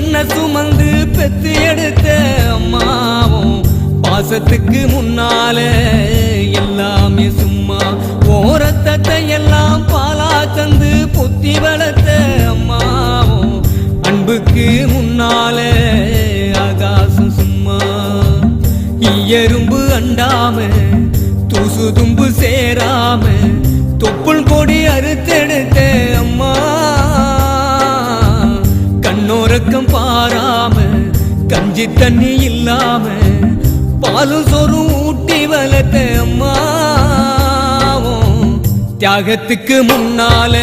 என்ன சுமந்து பெத்து எடுத்த அம்மாவும் பாசத்துக்கு முன்னால எல்லாமே சும்மா. ஓரத்தத்தை எல்லாம் பாலா தந்து பொத்தி வளர்த்த அம்மாவும் அன்புக்கு முன்னால ஆகாசம் சும்மா. எறும்பு அண்டாம தூசு தும்பு சேராம தொப்புள் கொடி அறுத்தெடுத்த அம்மா. கண்ணோரக்கம் பாராம கஞ்சி தண்ணி இல்லாம பாலும் சோறும் ஊட்டி வளர்த்த அம்மாவும் தியாகத்துக்கு முன்னால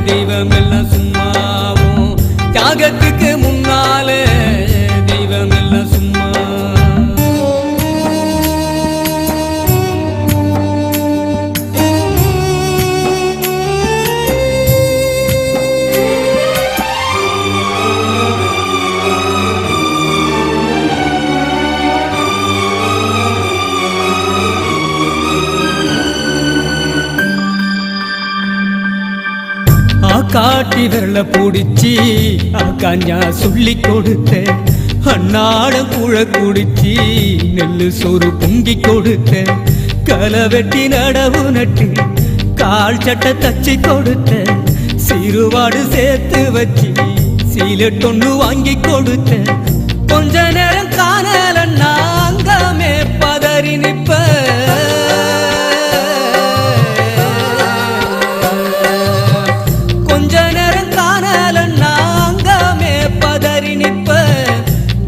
தெய்வம் எல்லாம் சும்மாவும். தியாகத்துக்கு முன்னால தெய்வம் எல்லாம் சும்மா. காட்டி விரல பூடிச்சி காஞ்சா சொல்லி கொடுத்த அன்னாடம் கூழ குடிச்சி நெல்லு சோறு பொங்கி கொடுத்த களை வெட்டி நடவு நட்டு கால் சட்டை தச்சு கொடுத்த சிறுவாடு சேர்த்து வச்சு சீலட்டொண்டு வாங்கி கொடுத்த கொஞ்ச நேரம் காணல நாங்கமே பதறி நிப்ப.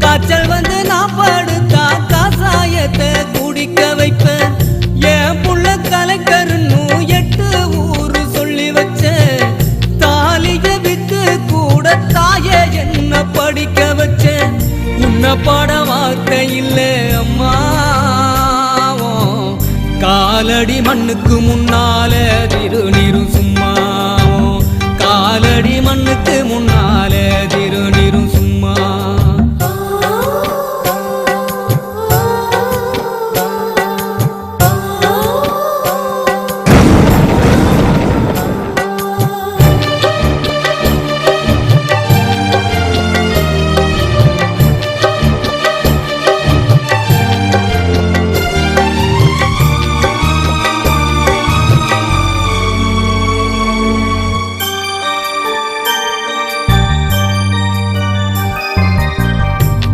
காய்ச்சல் வந்து நான் படுத்தா காசாயத்தை குடிக்க வைப்பேன். என் புள்ள கலைக்கருன்னு 8 ஊரு சொல்லி வச்ச தாலிய வித்து கூட தாய என்ன படிக்க வச்ச. உன்ன பாட வார்த்தை இல்லை அம்மாவும் காலடி மண்ணுக்கு முன்னால திருநீரும் சும்மாவும். காலடி மண்ணுக்கு முன்னால திருநீரும் சும்மா.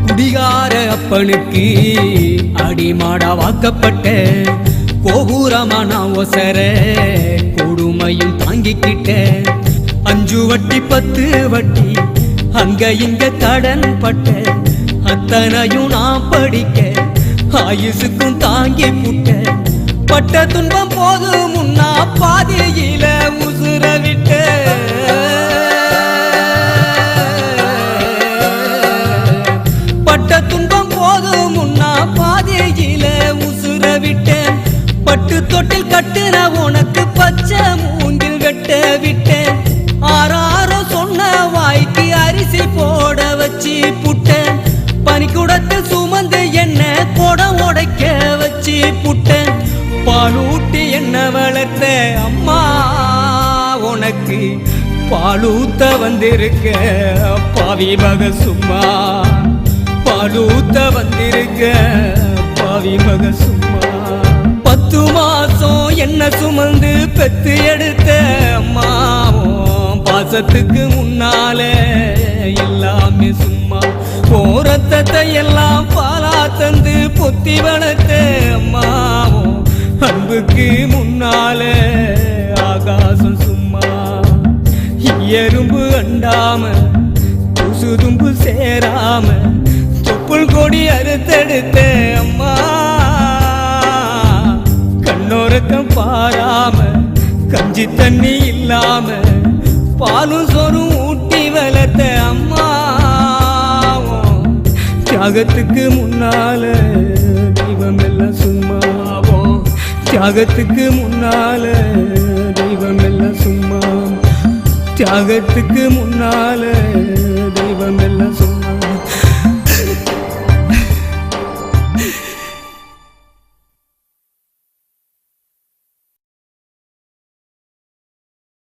குடிகார அப்பனுக்கு அடிமாடா வாக்கப்பட்ட கோபுரமான ஒசர கொடுமையும் தாங்கிக்கிட்ட. 5 வட்டி 10 வட்டி அங்க இங்க கடன் பட்ட அத்தனையும் நான் படிக்க ஆயுசுக்கும் தாங்கி புட்ட. பட்ட துன்பம் போது முன்னா பாதியில உசுர விட்ட. பட்ட துன்பம் போது முன்னா பாதியில உசுர விட்டேன். பட்டு தொட்டில் கட்டுற உனக்கு பச்சை மூங்கில் வெட்ட விட்டேன். ஆறாரோ சொன்ன வாய்க்கு அரிசி போட வச்சு புட்டேன். பனிக்குடத்தில் சுமந்து என்ன கொடம் உடைக்க வச்சு புட்டேன். பாலூட்டி என்ன வளர்த்த அம்மா உனக்கு பாலூத்த வந்திருக்க பாவி மக சும்மா. பாலூத்த வந்திருக்க பாவி மக சும்மா. 10 மாசம் என்ன சுமந்து பெத்து எடுத்த அம்மாவும் பாசத்துக்கு முன்னால எல்லாமே சும்மா. ஓரத்தத்தை எல்லாம் பாலா தந்து பொத்தி வளர்த்த அம்மாவும் அன்புக்கு முன்னால ஆகாசம் சும்மா. எறும்பு அண்டாம தூசு தும்பு சேராம தொப்புள் கொடி அறுத்தெடுத்த அம்மா. கண்ணோரக்கம் பாராம கஞ்சி தண்ணி இல்லாம பாலும் சோறும் ஊட்டி வளர்த்த அம்மா. தியாகத்துக்கு முன்னால தெய்வம் எல்லாம் சும்மாவும். தியாகத்துக்கு முன்னால தெய்வம் எல்லாம் சும்மா. தியாகத்துக்கு முன்னால